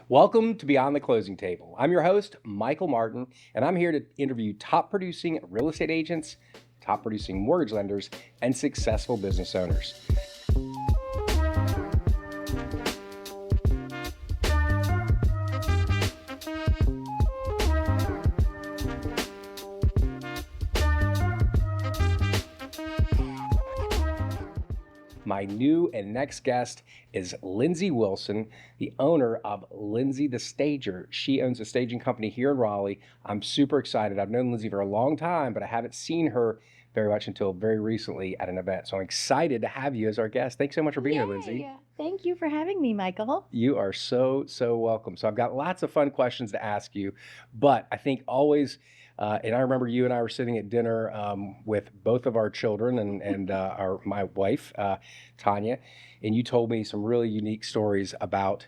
Welcome to Beyond the Closing Table. I'm your host, Michael Martin, and I'm here to interview top producing real estate agents, top producing mortgage lenders, and successful business owners. My new and next guest is Lindsay Wilson, the owner of Lindsay the Stager. She owns a staging company here in Raleigh. I'm super excited. I've known Lindsay for a long time, but I haven't seen her very much until very recently at an event. So I'm excited to have you as our guest. Thanks so much for being here, Lindsay. Thank you for having me, Michael. You are so welcome. So I've got lots of fun questions to ask you, but I think always, and I remember you and I were sitting at dinner with both of our children and my wife, Tanya, and you told me some really unique stories about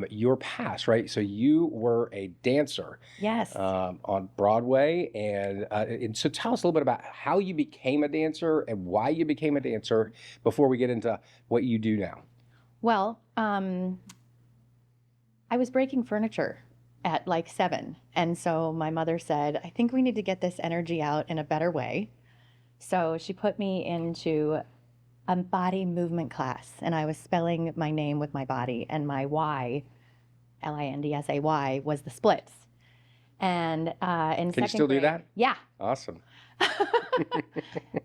your past, right? So you were a dancer, Yes. on Broadway, and so tell us a little bit about how you became a dancer and why you became a dancer before we get into what you do now. Well, I was breaking furniture at like 7. And so my mother said, I think we need to get this energy out in a better way. So she put me into a body movement class, and I was spelling my name with my body, and my Y, Lindsay, was the splits. And in Can you second still do grade, that? yeah. Awesome.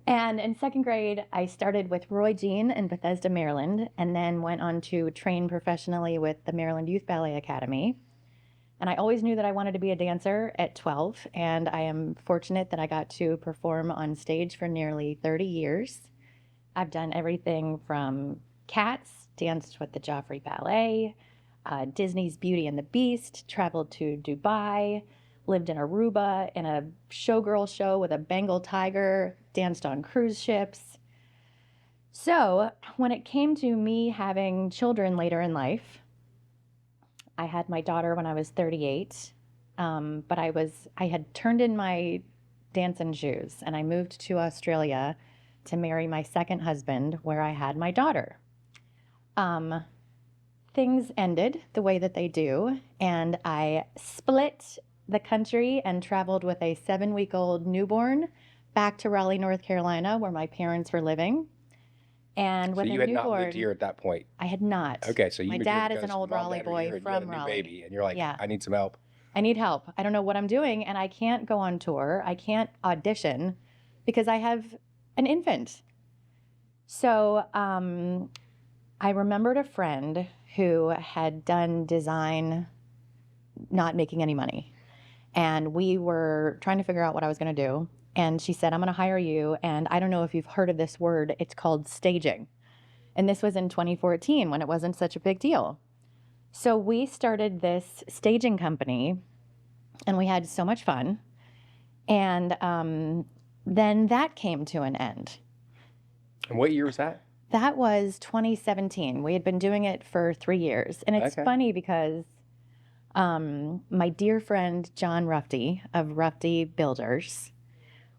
And in second grade, I started with Roy Jean in Bethesda, Maryland, and then went on to train professionally with the Maryland Youth Ballet Academy. And I always knew that I wanted to be a dancer at 12, and I am fortunate that I got to perform on stage for nearly 30 years. I've done everything from Cats, danced with the Joffrey Ballet, Disney's Beauty and the Beast, traveled to Dubai, lived in Aruba in a showgirl show with a Bengal tiger, danced on cruise ships. So when it came to me having children later in life, I had my daughter when I was 38, but I had turned in my dancing shoes and I moved to Australia to marry my second husband, where I had my daughter. Things ended the way that they do, and I split the country and traveled with a 7-week-old newborn back to Raleigh, North Carolina, where my parents were living. And So with you a had not lived newborn, here at that point. I had not. Okay, so you My moved here dad is because an old mom, Raleigh dad were here boy and you had a from new Raleigh. baby, and you're like, Yeah. I need some help. I need help. I don't know what I'm doing, and I can't go on tour. I can't audition because I have an infant. So I remembered a friend who had done design, not making any money. And we were trying to figure out what I was going to do. And she said, I'm going to hire you. And I don't know if you've heard of this word. It's called staging. And this was in 2014 when it wasn't such a big deal. So we started this staging company, and we had so much fun. And then that came to an end. And what year was that? That was 2017. We had been doing it for 3 years. And it's Okay. funny because my dear friend John Rufty of Rufty Builders,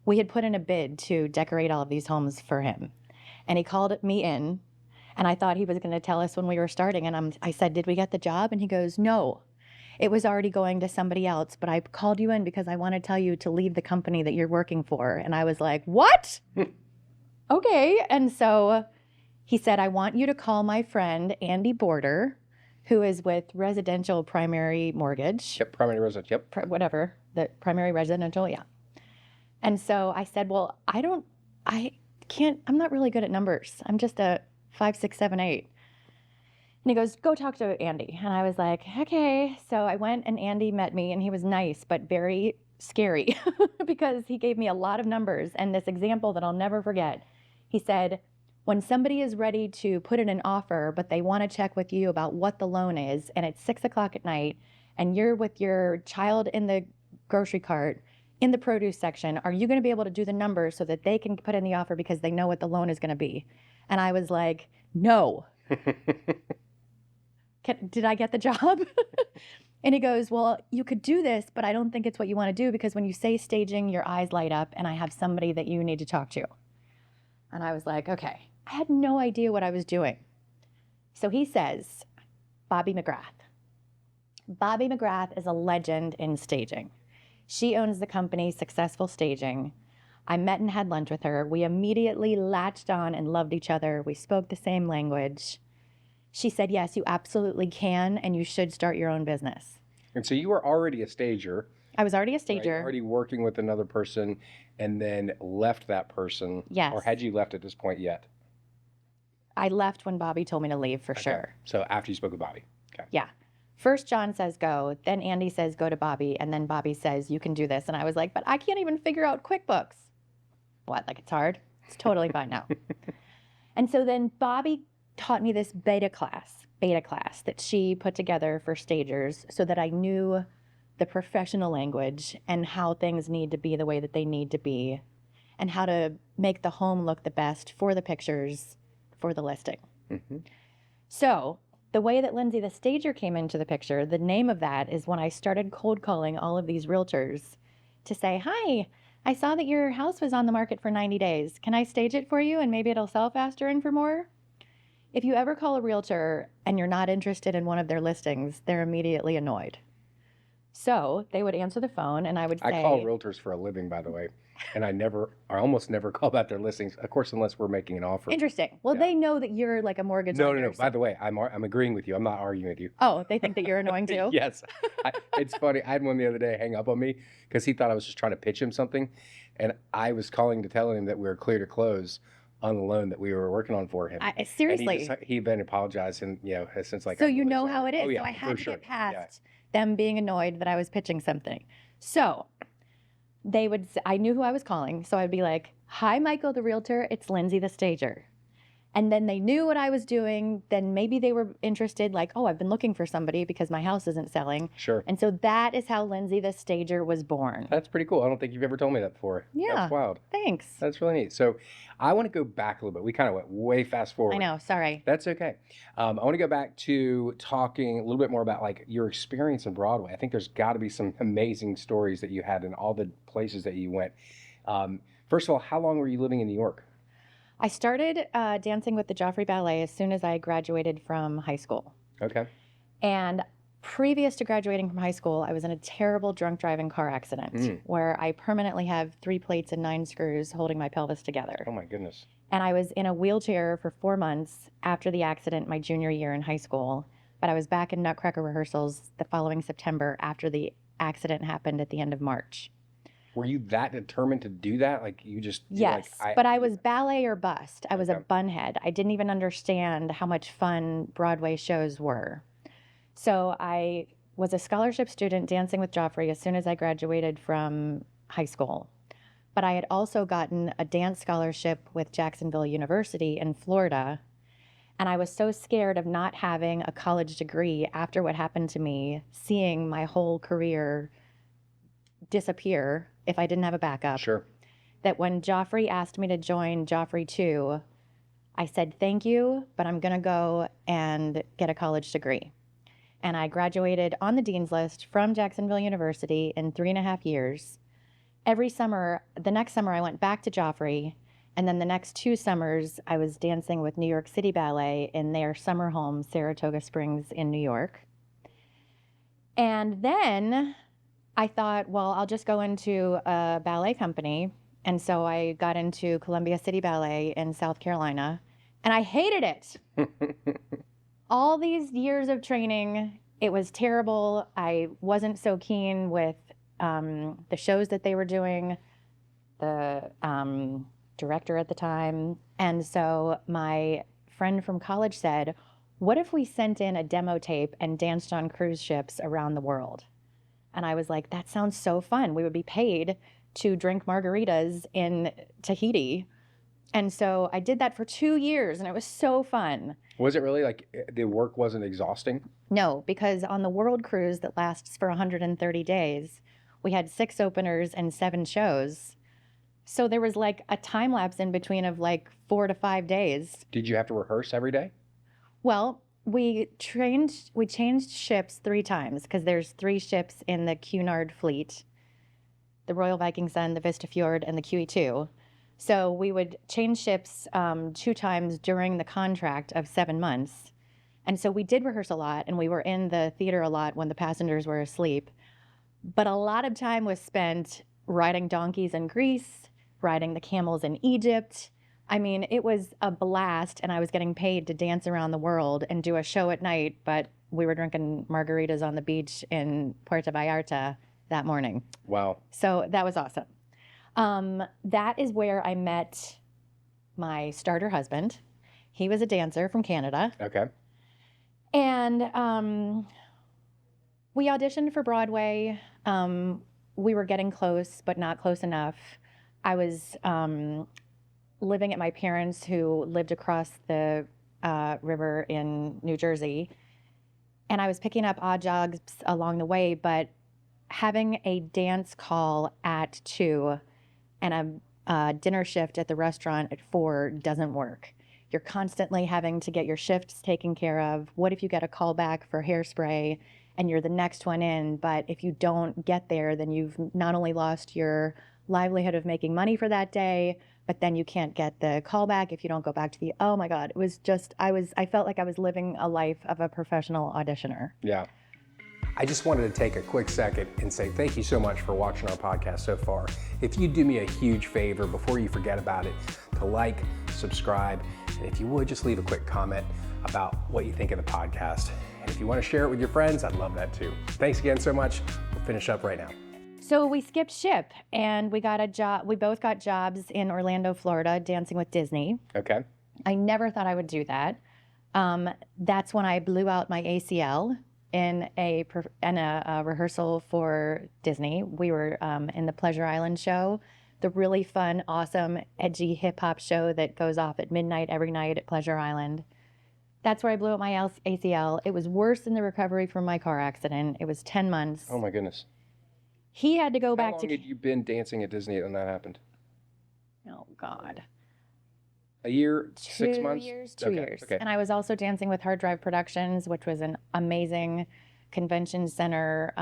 we had put in a bid to decorate all of these homes for him. And he called me in, and I thought he was going to tell us when we were starting. And I said, did we get the job? And he goes, no, it was already going to somebody else, but I called you in because I want to tell you to leave the company that you're working for. And I was like, what? Okay. And so he said, I want you to call my friend Andy Border, who is with Residential Primary Mortgage. Yep, primary residence. Yep. Whatever, the primary residential, yeah. And so I said, well, I'm not really good at numbers. I'm just a 5, 6, 7, 8. And he goes, go talk to Andy. And I was like, okay. So I went, and Andy met me, and he was nice, but very scary because he gave me a lot of numbers. And this example that I'll never forget, he said, when somebody is ready to put in an offer, but they want to check with you about what the loan is, and it's 6 o'clock at night, and you're with your child in the grocery cart in the produce section, are you going to be able to do the numbers so that they can put in the offer because they know what the loan is going to be? And I was like, no. Did I get the job? And he goes, well, you could do this, but I don't think it's what you want to do, because when you say staging, your eyes light up, and I have somebody that you need to talk to. And I was like, okay. I had no idea what I was doing. So he says, Bobby McGrath. Bobby McGrath is a legend in staging. She owns the company Successful Staging. I met and had lunch with her. We immediately latched on and loved each other. We spoke the same language. She said, yes, you absolutely can, and you should start your own business. And so you were already a stager. I was already a Right? stager. Already working with another person and then left that person. Yes. Or had you left at this point yet? I left when Bobby told me to leave for sure. So after you spoke with Bobby. Okay. Yeah. First, John says go. Then Andy says go to Bobby. And then Bobby says, you can do this. And I was like, but I can't even figure out QuickBooks. What? Like it's hard? It's totally fine now. And so then Bobby taught me this beta class that she put together for stagers so that I knew the professional language and how things need to be the way that they need to be and how to make the home look the best for the pictures for the listing. Mm-hmm. So the way that Lindsay the Stager came into the picture, the name of that is when I started cold calling all of these realtors to say, hi, I saw that your house was on the market for 90 days. Can I stage it for you and maybe it'll sell faster and for more? If you ever call a realtor and you're not interested in one of their listings, they're immediately annoyed. So they would answer the phone and I would say... I call realtors for a living, by the way, and I almost never call about their listings, of course, unless we're making an offer. Interesting. Well, Yeah. They know that you're like a mortgage lender. No. By the way, I'm agreeing with you. I'm not arguing with you. Oh, they think that you're annoying too? Yes. It's funny. I had one the other day hang up on me because he thought I was just trying to pitch him something, and I was calling to tell him that we were clear to close on the loan that we were working on for him. Seriously. And he then apologized and has since like. So I'm you really know sorry. how it is. Oh, yeah, so I had to sure. get past them being annoyed that I was pitching something. So I knew who I was calling. So I'd be like, hi, Michael, the realtor. It's Lindsay the Stager. And then they knew what I was doing. Then maybe they were interested, like, oh, I've been looking for somebody because my house isn't selling. Sure. And so that is how Lindsay the Stager was born. That's pretty cool. I don't think you've ever told me that before. Yeah. That's wild. Thanks. That's really neat. So I want to go back a little bit. We kind of went way fast forward. I know. Sorry. That's okay. I want to go back to talking a little bit more about like your experience in Broadway. I think there's got to be some amazing stories that you had in all the places that you went. First of all, how long were you living in New York? I started dancing with the Joffrey Ballet as soon as I graduated from high school. Okay. And previous to graduating from high school, I was in a terrible drunk driving car accident where I permanently have 3 plates and 9 screws holding my pelvis together. Oh my goodness. And I was in a wheelchair for 4 months after the accident my junior year in high school. But I was back in Nutcracker rehearsals the following September after the accident happened at the end of March. Were you that determined to do that? Like you just... Yes, like, but I was ballet or bust. I was Okay. a bunhead. I didn't even understand how much fun Broadway shows were. So I was a scholarship student dancing with Joffrey as soon as I graduated from high school. But I had also gotten a dance scholarship with Jacksonville University in Florida. And I was so scared of not having a college degree after what happened to me, seeing my whole career disappear if I didn't have a backup. Sure. That when Joffrey asked me to join Joffrey 2, I said, thank you, but I'm going to go and get a college degree. And I graduated on the Dean's List from Jacksonville University in 3.5 years. Every summer, the next summer I went back to Joffrey, and then the next 2 summers I was dancing with New York City Ballet in their summer home, Saratoga Springs in New York. And then I thought, well, I'll just go into a ballet company. And so I got into Columbia City Ballet in South Carolina, and I hated it. All these years of training, it was terrible. I wasn't so keen with the shows that they were doing, the director at the time. And so my friend from college said, what if we sent in a demo tape and danced on cruise ships around the world? And I was like, that sounds so fun. We would be paid to drink margaritas in Tahiti. And so I did that for 2 years, and it was so fun. Was it really like the work wasn't exhausting? No, because on the world cruise that lasts for 130 days, we had 6 openers and 7 shows. So there was like a time lapse in between of like 4 to 5 days. Did you have to rehearse every day? Well, we changed ships 3 times because there's 3 ships in the Cunard fleet, the Royal Viking Sun, the Vista Fjord, and the QE2. So we would change ships 2 times during the contract of 7 months. And so we did rehearse a lot, and we were in the theater a lot when the passengers were asleep. But a lot of time was spent riding donkeys in Greece, riding the camels in Egypt. I mean, it was a blast, and I was getting paid to dance around the world and do a show at night, but we were drinking margaritas on the beach in Puerto Vallarta that morning. Wow. So that was awesome. That is where I met my starter husband. He was a dancer from Canada. Okay. And we auditioned for Broadway. We were getting close, but not close enough. I was living at my parents, who lived across the river in New Jersey. And I was picking up odd jobs along the way, but having a dance call at 2 and a dinner shift at the restaurant at 4 doesn't work. You're constantly having to get your shifts taken care of. What if you get a call back for hairspray and you're the next one in? But if you don't get there, then you've not only lost your livelihood of making money for that day, but then you can't get the call back if you don't go back to the, oh my God, it was just, I felt like I was living a life of a professional auditioner. Yeah. I just wanted to take a quick second and say thank you so much for watching our podcast so far. If you do me a huge favor before you forget about it, to like, subscribe, and if you would, just leave a quick comment about what you think of the podcast. And if you want to share it with your friends, I'd love that too. Thanks again so much. We'll finish up right now. So we skipped ship and we got a job. We both got jobs in Orlando, Florida, dancing with Disney. Okay. I never thought I would do that. That's when I blew out my ACL in a rehearsal for Disney. We were in the Pleasure Island show, the really fun, awesome, edgy hip hop show that goes off at midnight every night at Pleasure Island. That's where I blew up my ACL. It was worse than the recovery from my car accident. It was 10 months. Oh my goodness. He had to go back How long had you been dancing at Disney when that happened? Oh God. A year, 6 2 months? years, 2 Okay, years. okay. And I was also dancing with Hard Drive Productions, which was an amazing convention center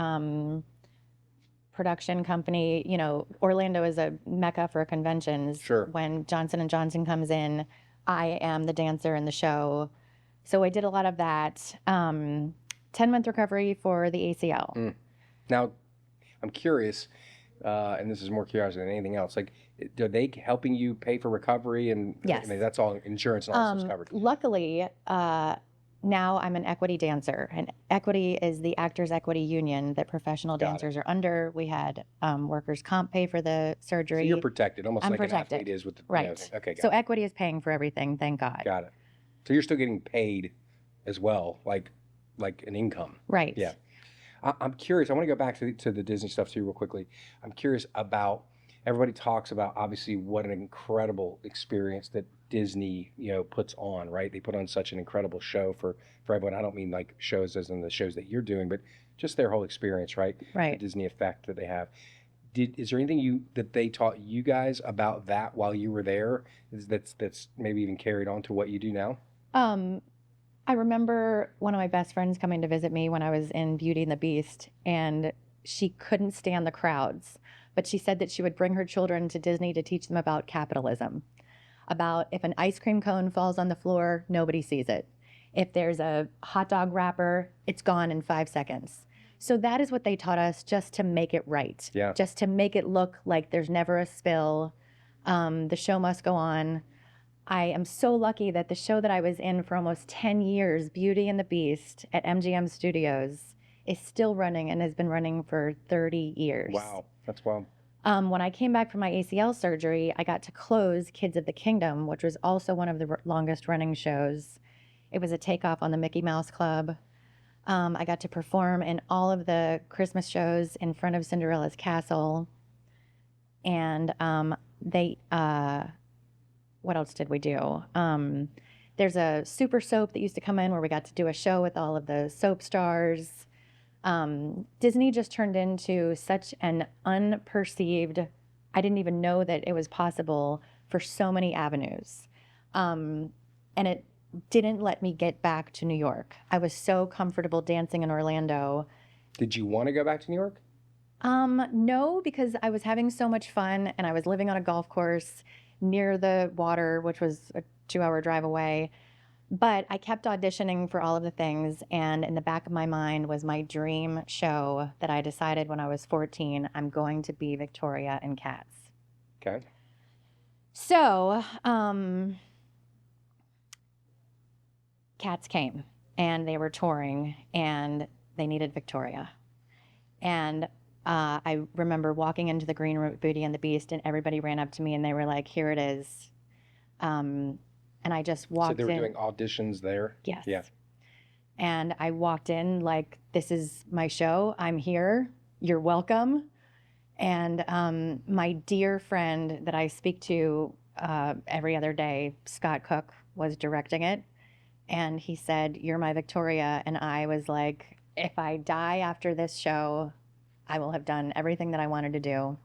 production company. You know, Orlando is a mecca for conventions. Sure. When Johnson & Johnson comes in, I am the dancer in the show. So I did a lot of that. 10-month recovery for the ACL. Now, I'm curious, and this is more curiosity than anything else. Like, are they helping you pay for recovery? And Yes. I mean, that's all insurance and all this is covered. Luckily, now I'm an equity dancer, and equity is the Actors Equity Union that professional Got it. dancers are under. We had workers' comp pay for the So surgery. you're protected, almost I'm like protected. an athlete is with the Right. Okay, got So it. equity is paying for everything, thank God. Got it. So you're still getting paid as well, like an income. Right. Yeah. I'm curious. I want to go back to the Disney stuff too, real quickly. I'm curious about. Everybody talks about obviously what an incredible experience that Disney, puts on. Right? They put on such an incredible show for everyone. I don't mean like shows as in the shows that you're doing, but just their whole experience, right? Right. The Disney effect that they have. Is there anything that they taught you guys about that while you were there? That's maybe even carried on to what you do now? I remember one of my best friends coming to visit me when I was in Beauty and the Beast, and she couldn't stand the crowds, but she said that she would bring her children to Disney to teach them about capitalism, about if an ice cream cone falls on the floor, nobody sees it. If there's a hot dog wrapper, it's gone in 5 seconds. So that is what they taught us, just to make it right. Yeah. Just to make it look like there's never a spill. The show must go on. I am so lucky that the show that I was in for almost 10 years, Beauty and the Beast at MGM Studios, is still running and has been running for 30 years. Wow, that's wild. When I came back from my ACL surgery, I got to close Kids of the Kingdom, which was also one of the longest running shows. It was a takeoff on the Mickey Mouse Club. I got to perform in all of the Christmas shows in front of Cinderella's castle. And what else did we do? There's a super soap that used to come in where we got to do a show with all of the soap stars. Disney just turned into such an unperceived, I didn't even know that it was possible for so many avenues. And it didn't let me get back to New York. I was so comfortable dancing in Orlando. Did you want to go back to New York? No, because I was having so much fun and I was living on a golf course near the water, which was a 2-hour drive away. But I kept auditioning for all of the things, and in the back of my mind was my dream show that I decided when I was 14, I'm going to be Victoria in Cats. Okay. So, Cats came, and they were touring, and they needed Victoria. And I remember walking into the green room, Beauty and the Beast, and everybody ran up to me, and they were like, "Here it is." And I just So walked they were in. doing auditions there? Yes. Yeah. And I walked in like, "This is my show. I'm here. You're welcome." And my dear friend that I speak to every other day, Scott Cook, was directing it. And he said, "You're my Victoria." And I was like, if I die after this show, I will have done everything that I wanted to do.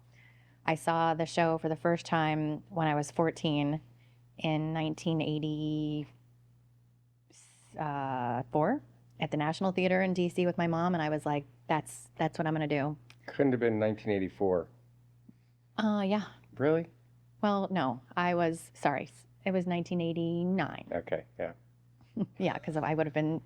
I saw the show for the first time when I was 14 in 1984 at the National Theater in DC with my mom. And I was like, that's what I'm going to do. Couldn't have been 1984. Yeah. Really? Well, no, sorry. It was 1989. Okay, yeah. Yeah, because I would have been.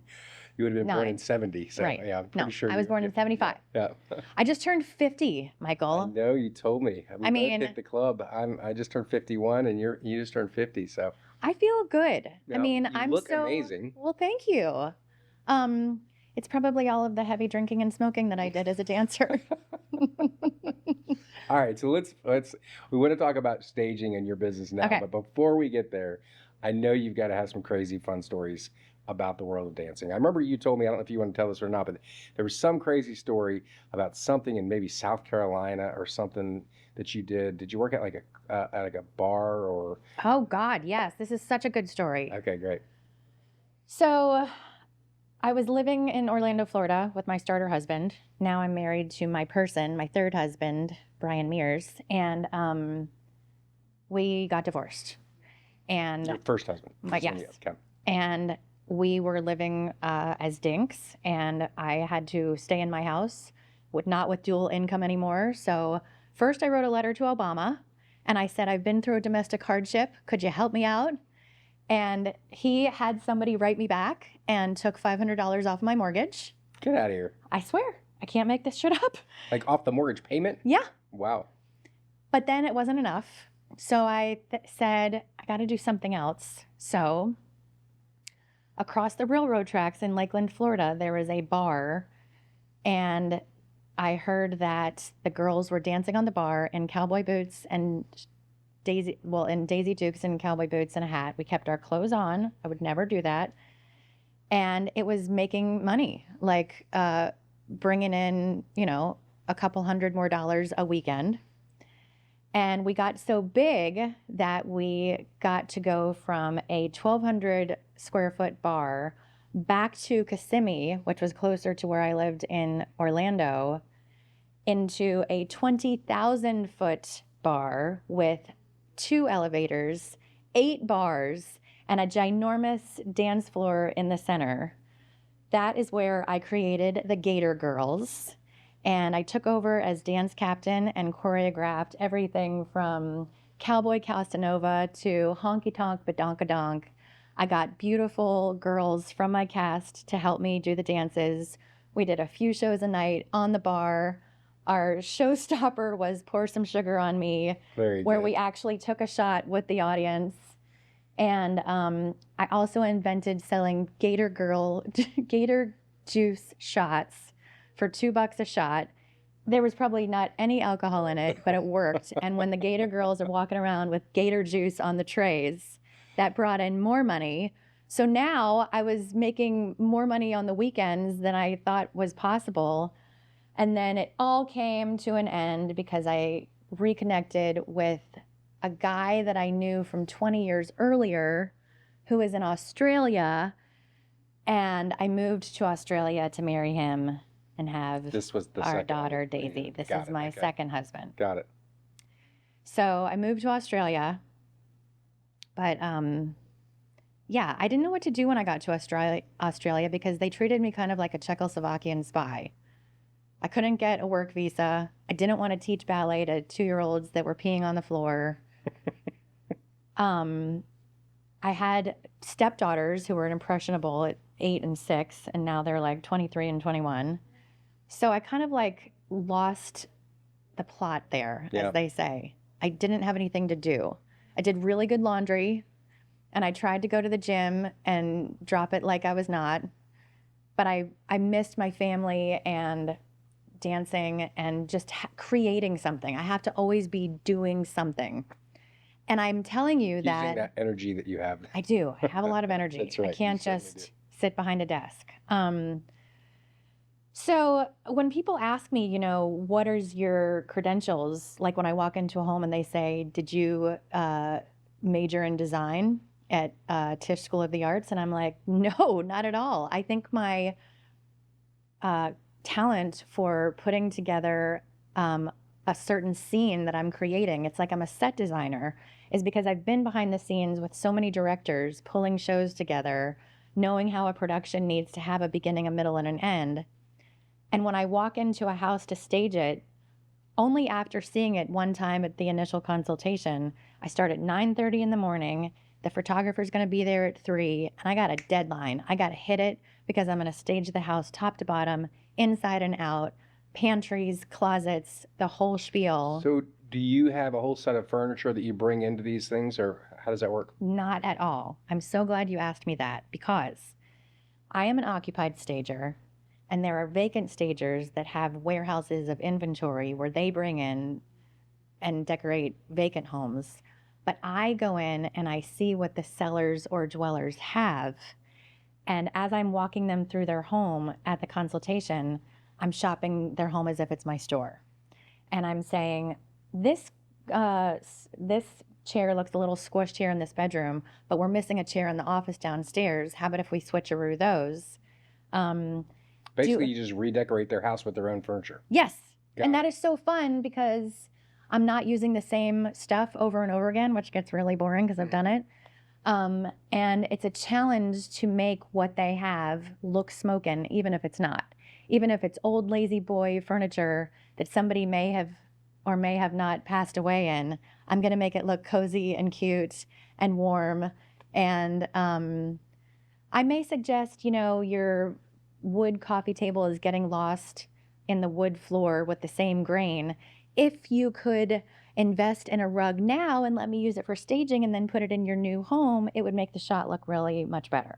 You would have been born in 9. 70, so Right. yeah, I'm pretty No, sure I was born in 75. Yeah. I just turned 50, I Michael. know, you told me. We I both mean- hit the club. I just turned 51 and you just turned 50, so. I feel good. No, I mean, you I'm look so amazing. Well, thank you. It's probably all of the heavy drinking and smoking that I did as a dancer. All right, so let's we want to talk about staging and your business now, Okay. but before we get there, I know you've got to have some crazy fun stories about the world of dancing. I remember you told me, I don't know if you want to tell this or not, but there was some crazy story about something in maybe South Carolina or something that you did. Did you work at like a bar or? Oh God, yes. This is such a good story. Okay, great. So I was living in Orlando, Florida with my starter husband. Now I'm married to my third husband, Brian Mears, and we got divorced. And Your first husband. Yes. Okay. And we were living as dinks, and I had to stay in my house, not with dual income anymore. So first I wrote a letter to Obama, and I said, "I've been through a domestic hardship. Could you help me out?" And he had somebody write me back and took $500 off my mortgage. Get out of here. I swear, I can't make this shit up. Like off the mortgage payment? Yeah. Wow. But then it wasn't enough. So I said, I got to do something else. So across the railroad tracks in Lakeland, Florida, there was a bar. And I heard that the girls were dancing on the bar in cowboy boots and Daisy Dukes and cowboy boots and a hat. We kept our clothes on. I would never do that. And it was making money, like bringing in, a couple $100 more a weekend. And we got so big that we got to go from a 1,200 square foot bar back to Kissimmee, which was closer to where I lived in Orlando, into a 20,000 foot bar with 2 elevators, 8 bars, and a ginormous dance floor in the center. That is where I created the Gator Girls. And I took over as dance captain and choreographed everything from Cowboy Casanova to Honky Tonk Badonkadonk. I got beautiful girls from my cast to help me do the dances. We did a few shows a night on the bar. Our showstopper was Pour Some Sugar on Me, Very where good. we actually took a shot with the audience. And I also invented selling Gator juice shots for $2 a shot. There was probably not any alcohol in it, but it worked. And when the Gator girls are walking around with Gator juice on the trays, that brought in more money. So now I was making more money on the weekends than I thought was possible. And then it all came to an end because I reconnected with a guy that I knew from 20 years earlier who is in Australia. And I moved to Australia to marry him and have This was the our second daughter, one. Daisy. This Got is it, my okay. second husband. Got it. So I moved to Australia. But yeah, I didn't know what to do when I got to Australia because they treated me kind of like a Czechoslovakian spy. I couldn't get a work visa. I didn't want to teach ballet to 2-year-olds that were peeing on the floor. I I had stepdaughters who were impressionable at 8 and 6, and now they're like 23 and 21. So I kind of like lost the plot there, Yeah. as they say. I didn't have anything to do. I did really good laundry, and I tried to go to the gym and drop it like I was not. But I missed my family and dancing and just creating something. I have to always be doing something. And I'm telling you Using that that energy that you have. I do. I have a lot of energy. That's right. I can't You certainly just sit behind a desk. So when people ask me, you know, what is your credentials? Like when I walk into a home and they say, did you major in design at Tisch School of the Arts? And I'm like, no, not at all. I think my talent for putting together a certain scene that I'm creating, it's like I'm a set designer, is because I've been behind the scenes with so many directors pulling shows together, knowing how a production needs to have a beginning, a middle, and an end. And when I walk into a house to stage it, only after seeing it one time at the initial consultation, I start at 9:30 in the morning. The photographer's going to be there at 3, and I got a deadline. I got to hit it because I'm going to stage the house top to bottom, inside and out, pantries, closets, the whole spiel. So do you have a whole set of furniture that you bring into these things, or how does that work? Not at all. I'm so glad you asked me that, because I am an occupied stager, and there are vacant stagers that have warehouses of inventory where they bring in and decorate vacant homes. But I go in and I see what the sellers or dwellers have. And as I'm walking them through their home at the consultation, I'm shopping their home as if it's my store. And I'm saying, this chair looks a little squished here in this bedroom, but we're missing a chair in the office downstairs. How about if we switcheroo those? Basically, you just redecorate their house with their own furniture. Yes. Got And it. that is so fun because I'm not using the same stuff over and over again, which gets really boring because I've done it. And it's a challenge to make what they have look smokin', even if it's not. Even if it's old lazy boy furniture that somebody may have or may have not passed away in, I'm going to make it look cozy and cute and warm. And I may suggest, you know, your wood coffee table is getting lost in the wood floor with the same grain. If you could invest in a rug now and let me use it for staging and then put it in your new home, it would make the shot look really much better.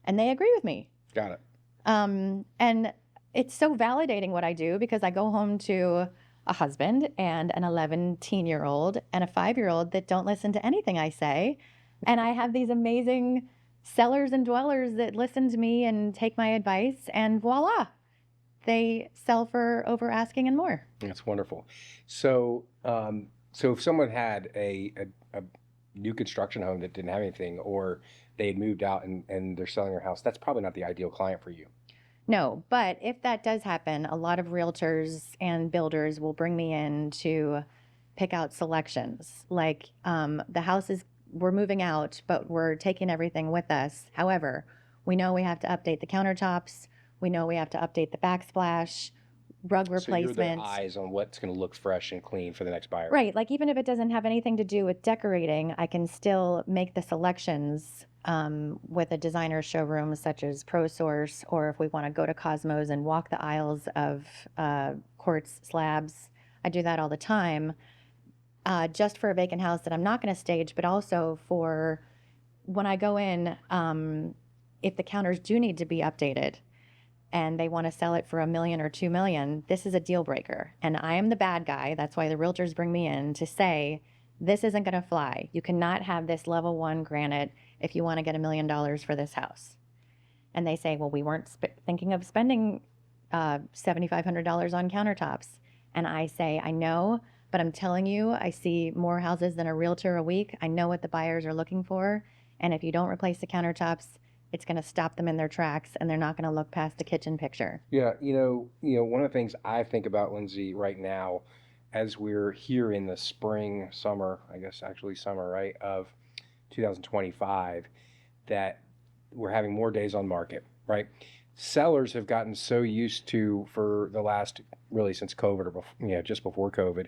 And they agree with me. Got it. And it's so validating what I do, because I go home to a husband and an 11-year-old and a 5-year-old that don't listen to anything I say. And I have these amazing sellers and dwellers that listen to me and take my advice, and voila, they sell for over asking and more. That's wonderful. So, so if someone had a new construction home that didn't have anything, or they had moved out and they're selling their house, that's probably not the ideal client for you. No, but if that does happen, a lot of realtors and builders will bring me in to pick out selections. Like the houses, we're moving out, but we're taking everything with us. However, we know we have to update the countertops. We know we have to update the backsplash, rug replacement. So you're the eyes on what's going to look fresh and clean for the next buyer. Right. Like even if it doesn't have anything to do with decorating, I can still make the selections with a designer showroom such as ProSource, or if we want to go to Cosmos and walk the aisles of quartz slabs. I do that all the time, just for a vacant house that I'm not going to stage, but also for when I go in, if the counters do need to be updated and they want to sell it for $1 million or $2 million, this is a deal breaker. And I am the bad guy. That's why the realtors bring me in to say, this isn't going to fly. You cannot have this level 1 granite if you want to get $1 million for this house. And they say, well, we weren't thinking of spending $7,500 on countertops. And I say, I know, but I'm telling you, I see more houses than a realtor a week. I know what the buyers are looking for. And if you don't replace the countertops, it's going to stop them in their tracks, and they're not going to look past the kitchen picture. Yeah, one of the things I think about, Lindsay, right now, as we're here in the spring, summer, I guess actually summer, right, of 2025, that we're having more days on market, right? Sellers have gotten so used to, for the last, really since COVID, or just before COVID,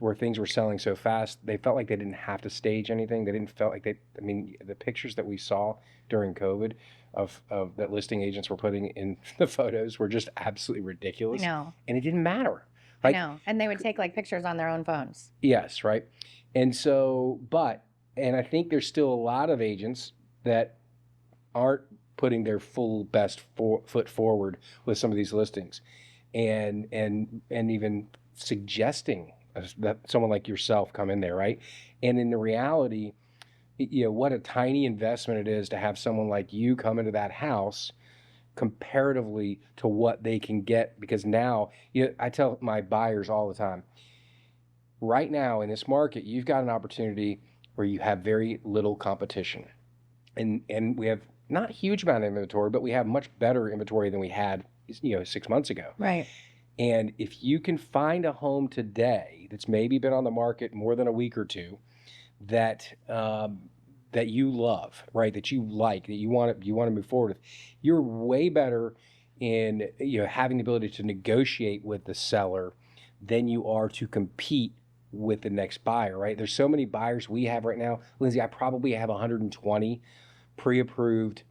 where things were selling so fast, they felt like they didn't have to stage anything. They didn't felt like they. I mean, the pictures that we saw during COVID of that listing agents were putting in the photos were just absolutely I ridiculous, know. and it didn't matter. I Like, know. And they would take like pictures on their own phones. yes, right. And so, and I think there's still a lot of agents that aren't putting their full best foot forward with some of these listings, and even suggesting that someone like yourself come in there, right? And in the reality, what a tiny investment it is to have someone like you come into that house comparatively to what they can get. Because now, I tell my buyers all the time, right now in this market, you've got an opportunity where you have very little competition, and we have not a huge amount of inventory, but we have much better inventory than we had 6 months ago. Right. And if you can find a home today that's maybe been on the market more than a week or two, that that you love, right, that you like, that you want to move forward with, you're way better in having the ability to negotiate with the seller than you are to compete with the next buyer, right? There's so many buyers we have right now, Lindsay. I probably have 120 pre-approved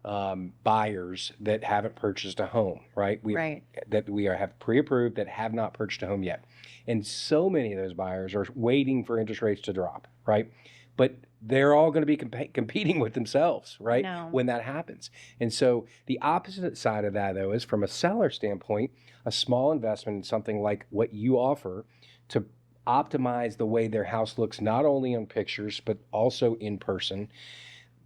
buyers that haven't purchased a home, right? Right. That we have pre-approved that have not purchased a home yet. And so many of those buyers are waiting for interest rates to drop, right? But they're all going to be competing with themselves, right? No. When that happens. And so the opposite side of that, though, is from a seller standpoint, a small investment in something like what you offer to optimize the way their house looks, not only on pictures, but also in person,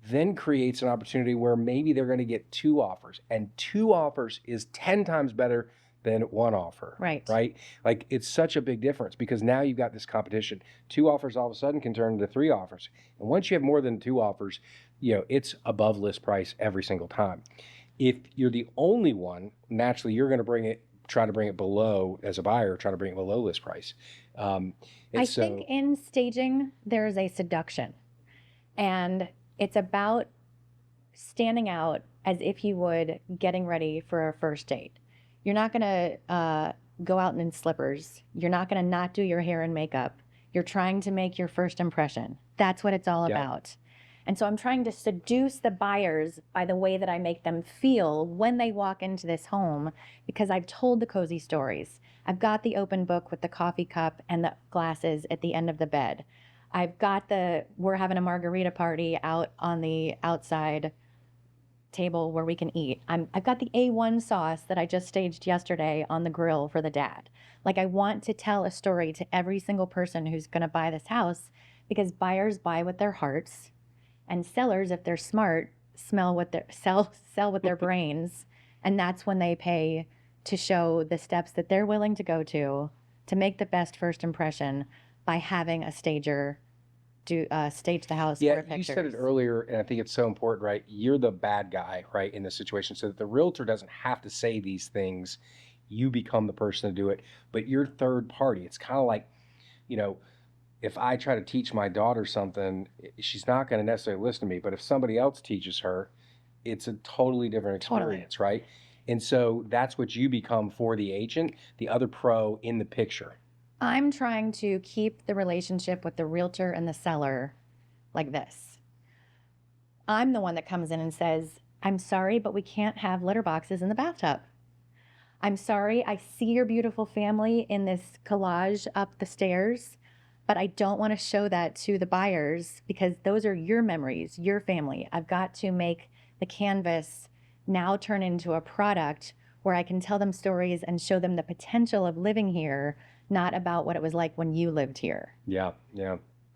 then creates an opportunity where maybe they're going to get 2 offers, and 2 offers is 10 times better than 1 offer. Right. Right. Like, it's such a big difference because now you've got this competition. 2 offers all of a sudden can turn into 3 offers. And once you have more than 2 offers, it's above list price every single time. If you're the only one, naturally you're going to try to bring it below, as a buyer, try to bring it below list price. I think in staging, there is a seduction. And it's about standing out as if you would getting ready for a first date. You're not going to go out in slippers. You're not going to not do your hair and makeup. You're trying to make your first impression. That's what it's all about. And so I'm trying to seduce the buyers by the way that I make them feel when they walk into this home, because I've told the cozy stories. I've got the open book with the coffee cup and the glasses at the end of the bed. I've got we're having a margarita party out on the outside table where we can eat. I've got the A1 sauce that I just staged yesterday on the grill for the dad. Like, I want to tell a story to every single person who's going to buy this house, because buyers buy with their hearts, and sellers, if they're smart, sell with their brains, and that's when they pay to show the steps that they're willing to go to make the best first impression by having a stager stage the house for pictures. You said it earlier, and I think it's so important, right? You're the bad guy, right, in this situation, so that the realtor doesn't have to say these things. You become the person to do it, but you're third party. It's kind of like, if I try to teach my daughter something, she's not going to necessarily listen to me, but if somebody else teaches her, it's a totally different experience, right? And so that's what you become for the agent, the other pro in the picture. I'm trying to keep the relationship with the realtor and the seller like this. I'm the one that comes in and says, I'm sorry, but we can't have litter boxes in the bathtub. I'm sorry, I see your beautiful family in this collage up the stairs, but I don't want to show that to the buyers because those are your memories, your family. I've got to make the canvas now turn into a product where I can tell them stories and show them the potential of living here, not about what it was like when you lived here. Yeah.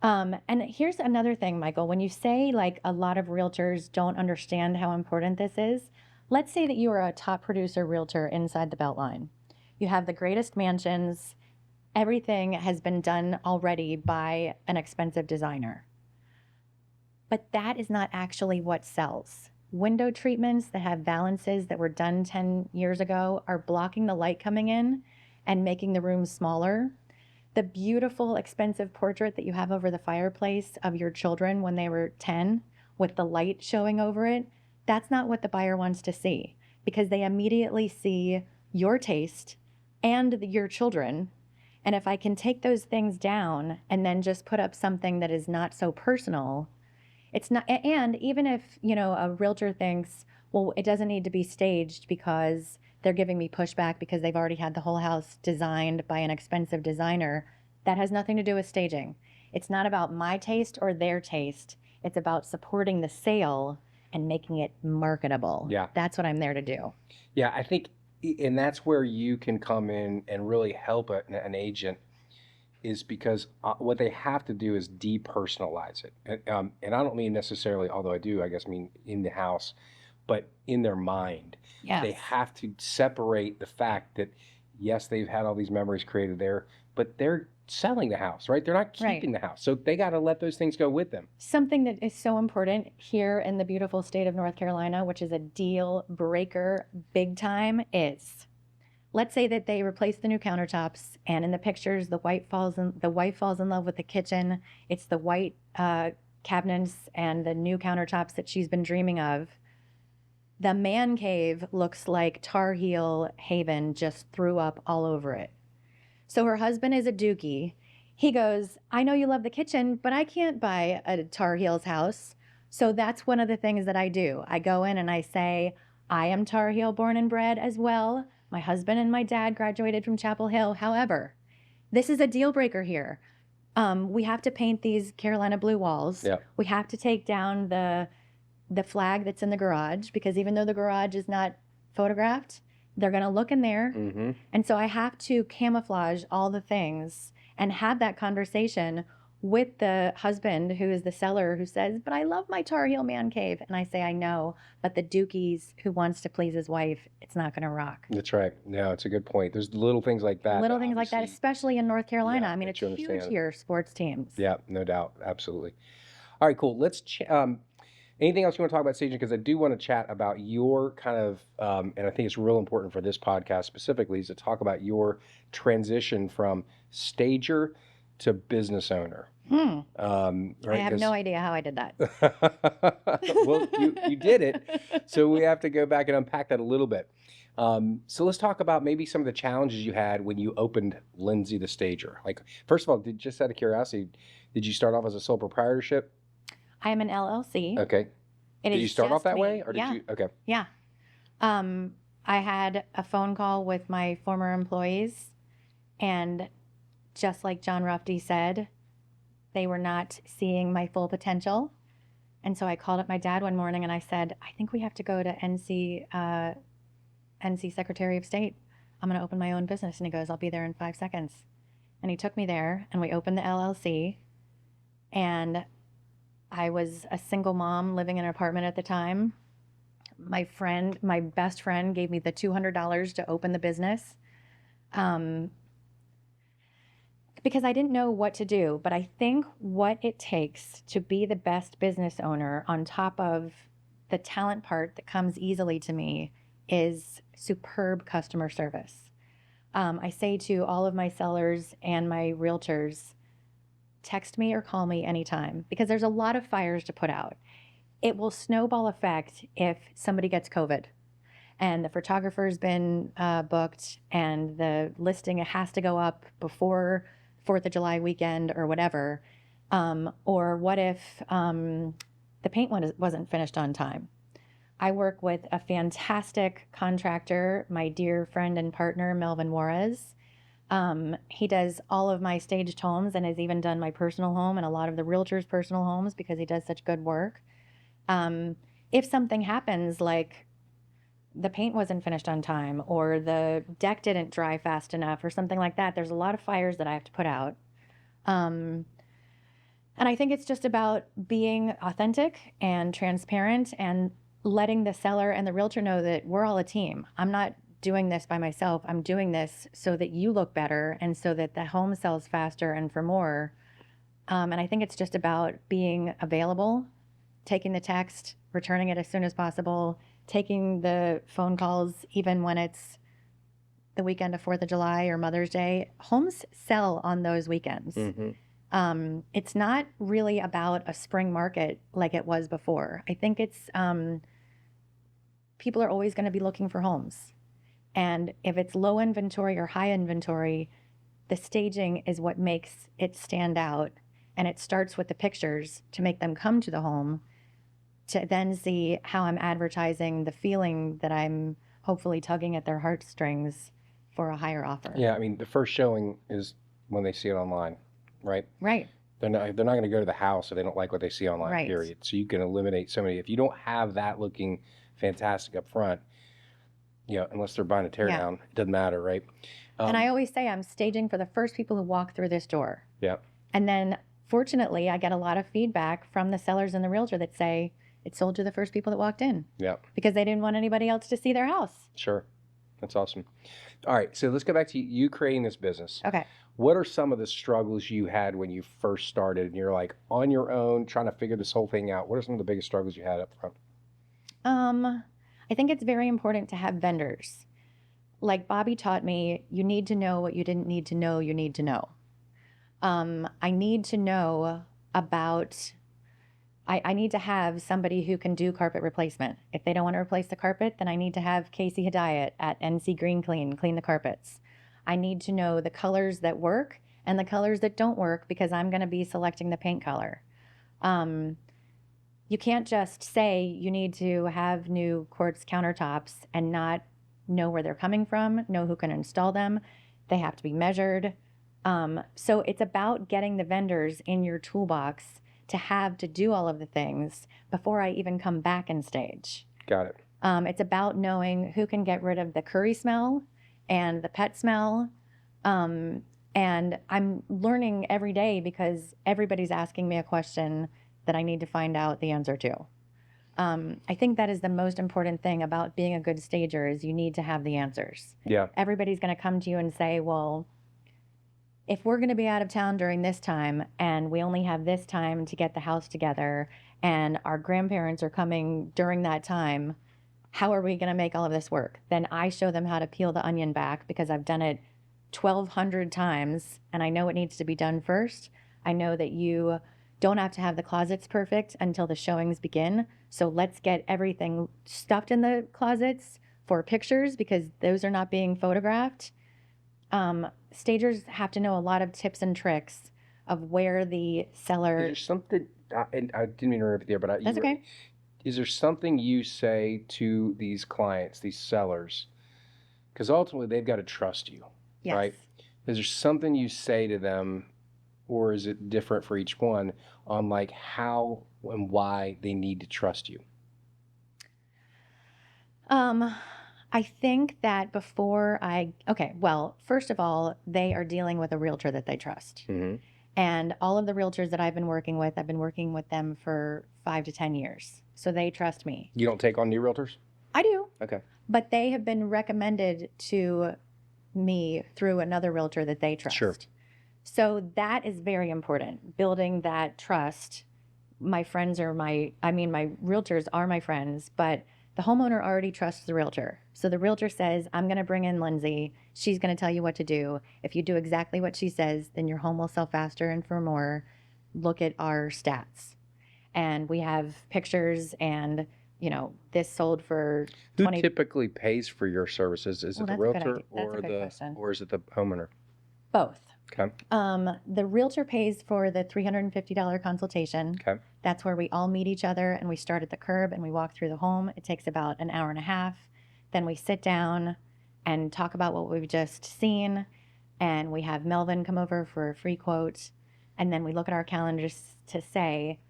And here's another thing, Michael. When you say like a lot of realtors don't understand how important this is, let's say that you are a top producer realtor inside the Beltline. You have the greatest mansions. Everything has been done already by an expensive designer. But that is not actually what sells. Window treatments that have valances that were done 10 years ago are blocking the light coming in and making the room smaller. The beautiful, expensive portrait that you have over the fireplace of your children when they were 10 with the light showing over it, that's not what the buyer wants to see, because they immediately see your taste and your children, And if I can take those things down and then just put up something that is not so personal, it's not, and even if, a realtor thinks, well, it doesn't need to be staged because they're giving me pushback because they've already had the whole house designed by an expensive designer, that has nothing to do with staging. It's not about my taste or their taste. It's about supporting the sale and making it marketable. Yeah. That's what I'm there to do. Yeah, I think, and that's where you can come in and really help an agent, is because what they have to do is depersonalize it. And I don't mean necessarily, although I do, I guess, mean in the house, but in their mind. Yes. They have to separate the fact that, yes, they've had all these memories created there, but they're selling the house, right? They're not keeping the house. So they got to let those things go with them. Something that is so important here in the beautiful state of North Carolina, which is a deal breaker big time, is, let's say that they replace the new countertops, and in the pictures, the wife falls in love with the kitchen. It's the white cabinets and the new countertops that she's been dreaming of. The man cave looks like Tar Heel Haven just threw up all over it. So her husband is a dookie. He goes, I know you love the kitchen, but I can't buy a Tar Heels house. So that's one of the things that I do. I go in and I say, I am Tar Heel born and bred as well. My husband and my dad graduated from Chapel Hill. However, this is a deal breaker here. We have to paint these Carolina blue walls. Yeah. We have to take down the flag that's in the garage, because even though the garage is not photographed, they're going to look in there. Mm-hmm. And so I have to camouflage all the things and have that conversation with the husband, who is the seller, who says, but I love my Tar Heel man cave. And I say, I know, but the dookies who wants to please his wife, it's not going to rock. That's right. No, it's a good point. There's little things like that. Little things like that, especially in North Carolina. Yeah, I mean, it's huge here, sports teams. Yeah, no doubt. Absolutely. All right, cool. Let's anything else you want to talk about staging? Because I do want to chat about your kind of, and I think it's real important for this podcast specifically, is to talk about your transition from stager to business owner. Right? I have 'Cause no idea how I did that. well, you did it. So we have to go back and unpack that a little bit. So let's talk about maybe some of the challenges you had when you opened Lindsay the Stager. Like, first of all, just out of curiosity, did you start off as a sole proprietorship? I am an LLC. Okay. Did you start off that way, or did Yeah. you? Okay. Yeah. I had a phone call with my former employees, and just like John Ruffty said, they were not seeing my full potential. And so I called up my dad one morning and I said, I think we have to go to NC Secretary of State. I'm going to open my own business. And he goes, I'll be there in 5 seconds. And he took me there, and we opened the LLC. And I was a single mom living in an apartment at the time. My best friend gave me the $200 to open the business. Because I didn't know what to do. But I think what it takes to be the best business owner, on top of the talent part that comes easily to me, is superb customer service. I say to all of my sellers and my realtors, text me or call me anytime, because there's a lot of fires to put out. It will snowball effect if somebody gets COVID and the photographer's been booked and the listing has to go up before 4th of July weekend or whatever. Or what if the paint wasn't finished on time? I work with a fantastic contractor, my dear friend and partner, Melvin Juarez. He does all of my staged homes and has even done my personal home and a lot of the realtors' personal homes, because he does such good work. If something happens, like the paint wasn't finished on time or the deck didn't dry fast enough or something like that, there's a lot of fires that I have to put out. And I think it's just about being authentic and transparent and letting the seller and the realtor know that we're all a team. I'm not doing this by myself. I'm doing this so that you look better and so that the home sells faster and for more. And I think it's just about being available, taking the text, returning it as soon as possible, taking the phone calls even when it's the weekend of 4th of July or Mother's Day. Homes sell on those weekends. Mm-hmm. It's not really about a spring market like it was before. I think it's people are always going to be looking for homes. And if it's low inventory or high inventory, the staging is what makes it stand out. And it starts with the pictures to make them come to the home, to then see how I'm advertising the feeling that I'm hopefully tugging at their heartstrings for a higher offer. Yeah, I mean, the first showing is when they see it online, right? Right. They're not going to go to the house if they don't like what they see online, Right. period. So you can eliminate so many. If you don't have that looking fantastic up front, unless they're buying a teardown, it doesn't matter, right? And I always say I'm staging for the first people who walk through this door. Yeah. And then fortunately, I get a lot of feedback from the sellers and the realtor that say it sold to the first people that walked in. Yeah. Because they didn't want anybody else to see their house. Sure. That's awesome. All right. So let's go back to you creating this business. Okay. What are some of the struggles you had when you first started and you're like on your own trying to figure this whole thing out? What are some of the biggest struggles you had up front? I think it's very important to have vendors. Like Bobby taught me, you need to know what you didn't need to know you need to know. I need to know about, I need to have somebody who can do carpet replacement. If they don't want to replace the carpet, then I need to have Casey Hedayat at NC Green clean the carpets. I need to know the colors that work and the colors that don't work because I'm going to be selecting the paint color. You can't just say you need to have new quartz countertops and not know where they're coming from, know who can install them. They have to be measured. So it's about getting the vendors in your toolbox to have to do all of the things before I even come back and stage. Got it. It's about knowing who can get rid of the curry smell and the pet smell. And I'm learning every day because everybody's asking me a question that I need to find out the answer to. I think that is the most important thing about being a good stager is you need to have the answers. Yeah. Everybody's going to come to you and say, well, if we're going to be out of town during this time and we only have this time to get the house together and our grandparents are coming during that time, how are we going to make all of this work? Then I show them how to peel the onion back because I've done it 1,200 times and I know it needs to be done first. I know that you don't have to have the closets perfect until the showings begin. So let's get everything stuffed in the closets for pictures because those are not being photographed. Stagers have to know a lot of tips and tricks of where the seller... Is there something, and I didn't mean to interrupt there, but That's okay. Is there something you say to these clients, these sellers? Because ultimately they've got to trust you, Yes. right? Is there something you say to them, or is it different for each one on like how and why they need to trust you? I think that first of all, they are dealing with a realtor that they trust. Mm-hmm. And all of the realtors that I've been working with them for 5 to 10 years. So they trust me. You don't take on new realtors? I do. Okay. But they have been recommended to me through another realtor that they trust. Sure. So that is very important, building that trust. My realtors are my friends, but the homeowner already trusts the realtor. So the realtor says, I'm going to bring in Lindsay. She's going to tell you what to do. If you do exactly what she says, then your home will sell faster and for more. Look at our stats. And we have pictures and, this sold for 20. Who typically pays for your services? Is it the realtor or is it the homeowner? Both. Okay. The realtor pays for the $350 consultation. Okay. That's where we all meet each other and we start at the curb and we walk through the home. It takes about an hour and a half. Then we sit down and talk about what we've just seen. And we have Melvin come over for a free quote. And then we look at our calendars to say,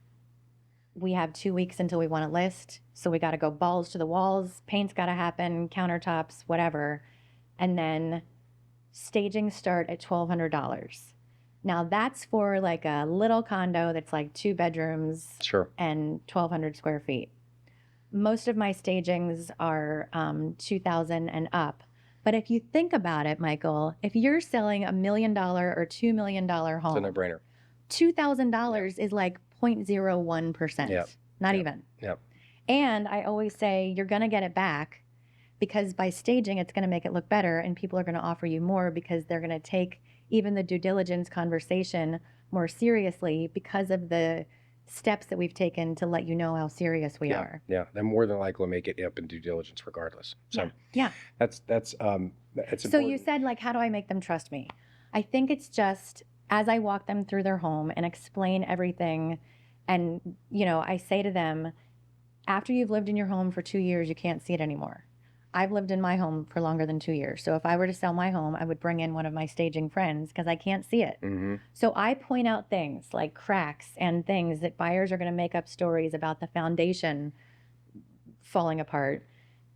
we have 2 weeks until we want to list. So we got to go balls to the walls. Paint's got to happen, countertops, whatever. And then staging start at $1,200. Now that's for like a little condo that's like 2 bedrooms. Sure. And 1,200 square feet. Most of my stagings are 2,000 and up. But if you think about it, Michael, if you're selling $1 million or $2 million home, It's a no-brainer. $2,000 is like 0.01%. Yep. Not Yep. even. Yep. And I always say you're going to get it back because by staging, it's going to make it look better and people are going to offer you more because they're going to take even the due diligence conversation more seriously because of the steps that we've taken to let you know how serious we are. Yeah. They're more than likely to make it up in due diligence regardless. So Yeah. that's So important. you said, like, how do I make them trust me? I think it's just as I walk them through their home and explain everything, and, I say to them, after you've lived in your home for 2 years, you can't see it anymore. I've lived in my home for longer than 2 years. So if I were to sell my home, I would bring in one of my staging friends because I can't see it. Mm-hmm. So I point out things like cracks and things that buyers are going to make up stories about the foundation falling apart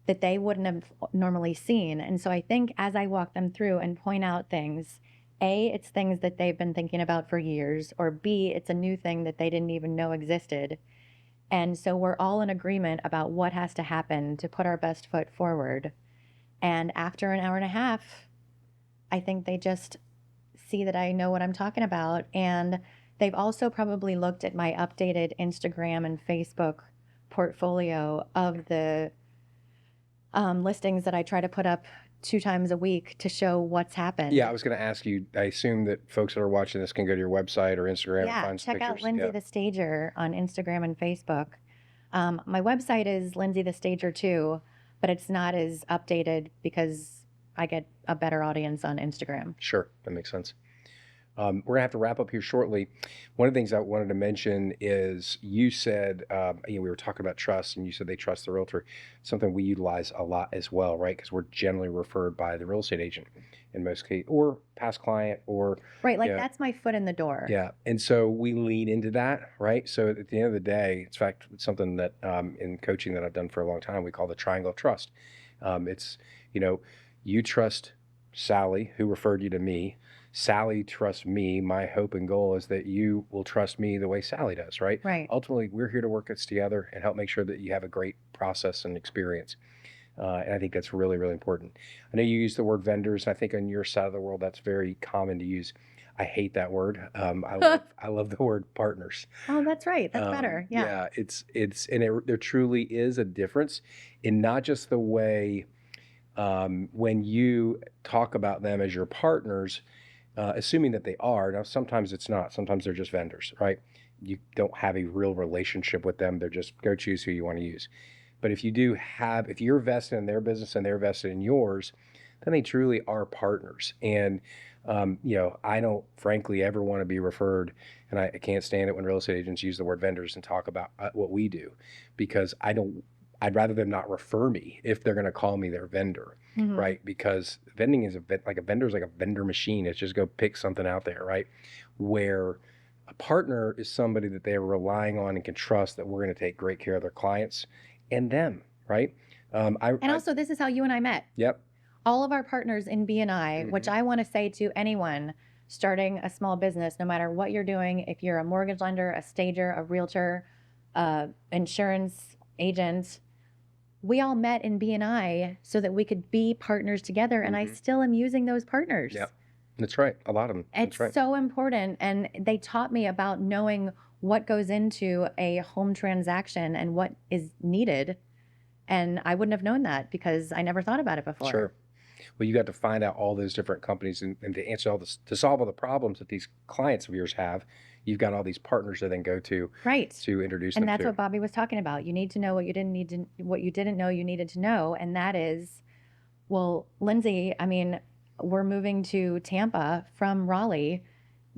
that they wouldn't have normally seen. And so I think as I walk them through and point out things, A, it's things that they've been thinking about for years, or B, it's a new thing that they didn't even know existed. And so we're all in agreement about what has to happen to put our best foot forward. And after an hour and a half, I think they just see that I know what I'm talking about. And they've also probably looked at my updated Instagram and Facebook portfolio of the listings that I try to put up 2 times a week to show what's happened. Yeah, I was going to ask you. I assume that folks that are watching this can go to your website or Instagram and find some check out pictures. Lindsay the Stager on Instagram and Facebook. My website is Lindsay the Stager too, but it's not as updated because I get a better audience on Instagram. Sure, that makes sense. We're going to have to wrap up here shortly. One of the things I wanted to mention is you said, we were talking about trust, and you said they trust the realtor, something we utilize a lot as well, right? Because we're generally referred by the real estate agent in most cases, or past client, or... Right, that's my foot in the door. Yeah, and so we lean into that, right? So at the end of the day, in fact, it's something that in coaching that I've done for a long time, we call the triangle of trust. It's, you trust Sally, who referred you to me. Sally trusts me. My hope and goal is that you will trust me the way Sally does, right? Right. Ultimately, we're here to work this together and help make sure that you have a great process and experience. And I think that's really, really important. I know you use the word vendors. And I think on your side of the world, that's very common to use. I hate that word. I love the word partners. Oh, that's right. That's better. Yeah. Yeah, there truly is a difference in not just the way when you talk about them as your partners, assuming that they are. Now, sometimes it's not. Sometimes they're just vendors, right? You don't have a real relationship with them. They're just go choose who you want to use. But if you're vested in their business and they're vested in yours, then they truly are partners. And, I don't frankly ever want to be referred, and I can't stand it when real estate agents use the word vendors and talk about what we do, because I'd rather them not refer me if they're going to call me their vendor, Mhm. right? Because vending is like a vendor machine. It's just go pick something out there, right? Where a partner is somebody that they're relying on and can trust that we're going to take great care of their clients and them, right? And also, this is how you and I met. Yep. All of our partners in B&I, which I want to say to anyone starting a small business, no matter what you're doing, if you're a mortgage lender, a stager, a realtor, insurance agent, we all met in B&I so that we could be partners together. And I still am using those partners. Yep. That's right. A lot of them. It's That's right. so important. And they taught me about knowing what goes into a home transaction and what is needed. And I wouldn't have known that because I never thought about it before. Sure. Well, you got to find out all those different companies and to answer to solve all the problems that these clients of yours have. You've got all these partners to then go to, right, to introduce them and that's to. what Bobby was talking about. You need to know what you didn't know you needed to know, and that is, well, Lindsay, I mean, we're moving to Tampa from Raleigh.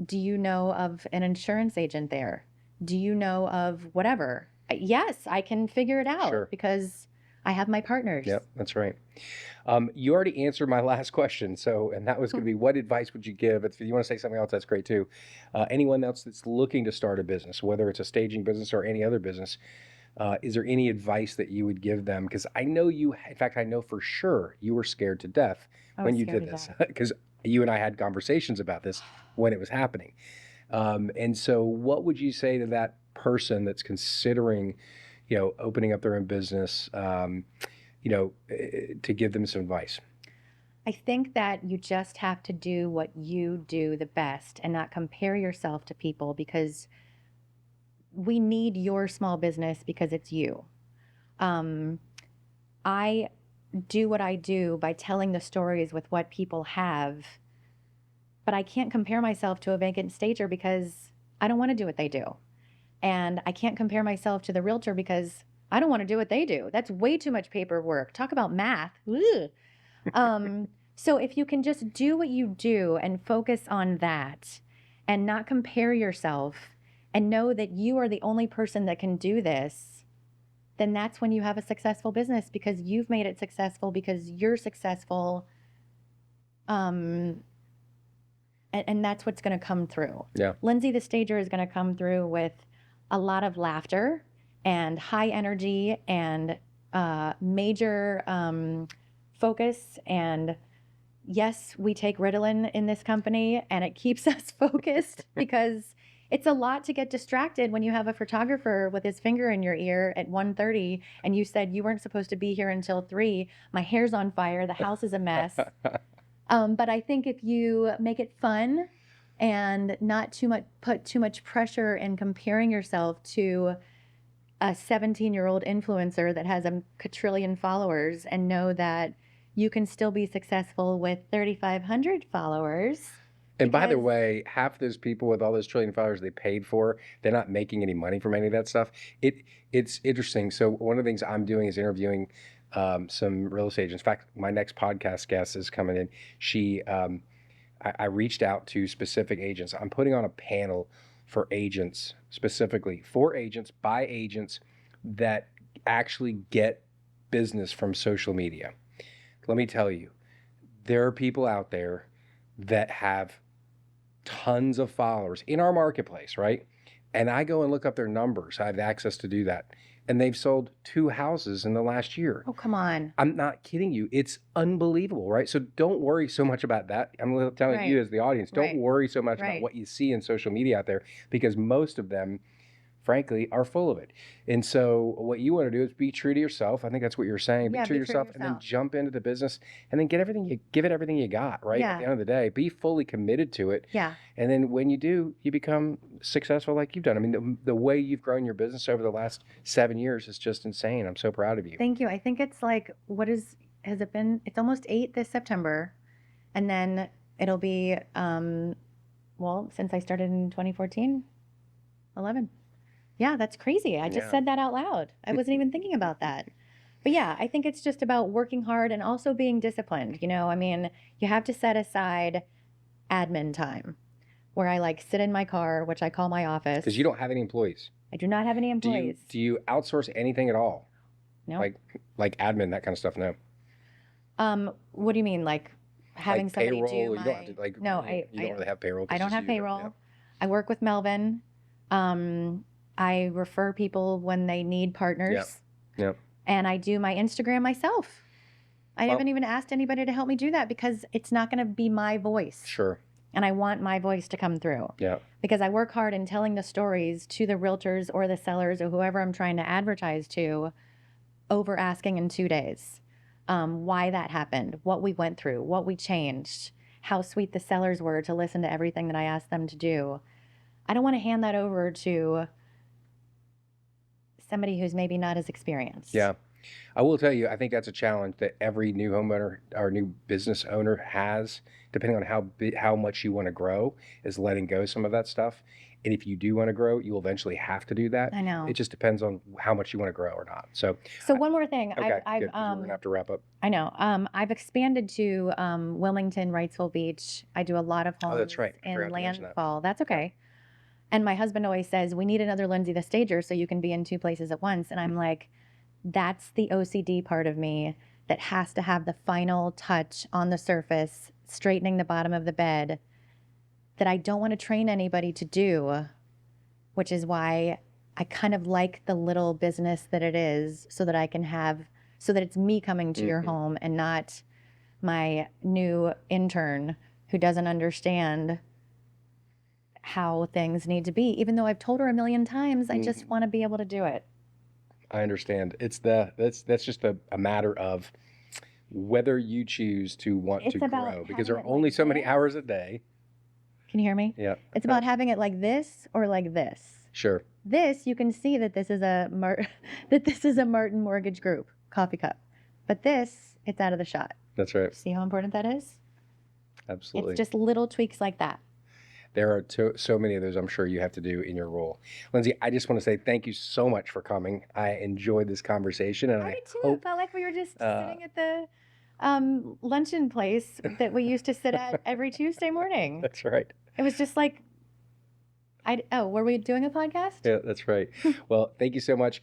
Do you know of an insurance agent there? Do you know of whatever? Yes, I can figure it out. Sure. Because I have my partners. Yep, that's right. You already answered my last question, and that was going to be, what advice would you give? If you want to say something else, that's great too. Anyone else that's looking to start a business, whether it's a staging business or any other business, is there any advice that you would give them? Because I know in fact, I know for sure you were scared to death when you did this, because you and I had conversations about this when it was happening. And so what would you say to that person that's considering, opening up their own business, to give them some advice? I think that you just have to do what you do the best and not compare yourself to people, because we need your small business because it's you. I do what I do by telling the stories with what people have, but I can't compare myself to a vacant stager because I don't want to do what they do. And I can't compare myself to the realtor because I don't want to do what they do. That's way too much paperwork. Talk about math. So if you can just do what you do and focus on that and not compare yourself and know that you are the only person that can do this, then that's when you have a successful business because you've made it successful because you're successful. And that's what's going to come through. Yeah. Lindsay the Stager is going to come through with a lot of laughter and high energy and major focus. And yes, we take Ritalin in this company and it keeps us focused because it's a lot to get distracted when you have a photographer with his finger in your ear at 1:30 and you said you weren't supposed to be here until 3. My hair's on fire. The house is a mess. But I think if you make it fun and not put too much pressure in comparing yourself to a 17-year-old influencer that has a quadrillion followers and know that you can still be successful with 3,500 followers. And by the because- way, half those people with all those trillion followers they paid for, they're not making any money from any of that stuff. It's interesting. So one of the things I'm doing is interviewing some real estate agents. In fact, my next podcast guest is coming in. I reached out to specific agents. I'm putting on a panel for agents, specifically for agents, by agents that actually get business from social media. Let me tell you, there are people out there that have tons of followers in our marketplace, right? And I go and look up their numbers. I have access to do that. And they've sold 2 houses in the last year. Oh, come on. I'm not kidding you. It's unbelievable, right? So don't worry so much about that. I'm telling you as the audience, don't worry so much about what you see in social media out there because most of them, frankly, are full of it. And so what you want to do is be true to yourself. I think that's what you're saying. Be true to yourself and then jump into the business and then give it everything you got, right? At the end of the day, be fully committed to it. Yeah. And then when you do, you become successful like you've done. I mean, the way you've grown your business over the last 7 years is just insane. I'm so proud of you. Thank you. I think it's like, has it been? It's almost 8 this September. And then it'll be, since I started in 2014, 11. Yeah, that's crazy. I just said that out loud. I wasn't even thinking about that. But yeah, I think it's just about working hard and also being disciplined. I mean, you have to set aside admin time where I sit in my car, which I call my office. Because you don't have any employees. I do not have any employees. Do you outsource anything at all? No. Like admin, that kind of stuff? No. What do you mean? Like having like somebody payroll, do you my... don't have to, No, you don't really have payroll. I don't have payroll. I work with Melvin. I refer people when they need partners. Yeah. And I do my Instagram myself. I haven't even asked anybody to help me do that because it's not going to be my voice. Sure. And I want my voice to come through. Yeah. Because I work hard in telling the stories to the realtors or the sellers or whoever I'm trying to advertise to over asking in 2 days. Why that happened, what we went through, what we changed, how sweet the sellers were to listen to everything that I asked them to do. I don't want to hand that over to somebody who's maybe not as experienced. Yeah. I will tell you, I think that's a challenge that every new homeowner or new business owner has, depending on how much you want to grow, is letting go some of that stuff. And if you do want to grow, you'll eventually have to do that. I know. It just depends on how much you want to grow or not. So one more thing. Okay, good, 'cause we're going to have to wrap up. I know. I've expanded to Wilmington, Wrightsville Beach. I do a lot of homes that's right. I in forgot to mention that. Landfall. That's okay. And my husband always says, we need another Lindsay the Stager so you can be in 2 places at once. And I'm like, that's the OCD part of me that has to have the final touch on the surface, straightening the bottom of the bed, that I don't want to train anybody to do, which is why I kind of like the little business that it is so that it's me coming to your home and not my new intern who doesn't understand how things need to be. Even though I've told her 1,000,000 times, I just want to be able to do it. I understand. That's just a matter of whether you choose to want to grow, because there are only so many hours a day. Can you hear me? Yeah. It's about having it like this or like this. Sure. This, you can see that this is a Martin Mortgage Group coffee cup. But this, it's out of the shot. That's right. See how important that is? Absolutely. It's just little tweaks like that. There are so many of those I'm sure you have to do in your role. Lindsay, I just want to say thank you so much for coming. I enjoyed this conversation. And I did too. It felt like we were just sitting at luncheon place that we used to sit at every Tuesday morning. That's right. It was just like, were we doing a podcast? Yeah, that's right. Well, thank you so much.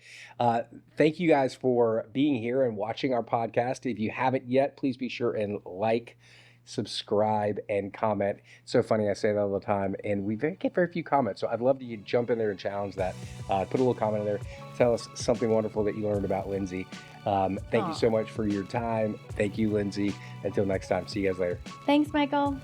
Thank you guys for being here and watching our podcast. If you haven't yet, please be sure and like, subscribe, and comment. It's so funny, I say that all the time, and we get very few comments. So I'd love to jump in there and challenge that. Put a little comment in there. Tell us something wonderful that you learned about Lindsay. Thank you so much for your time. Thank you, Lindsay. Until next time, see you guys later. Thanks, Michael.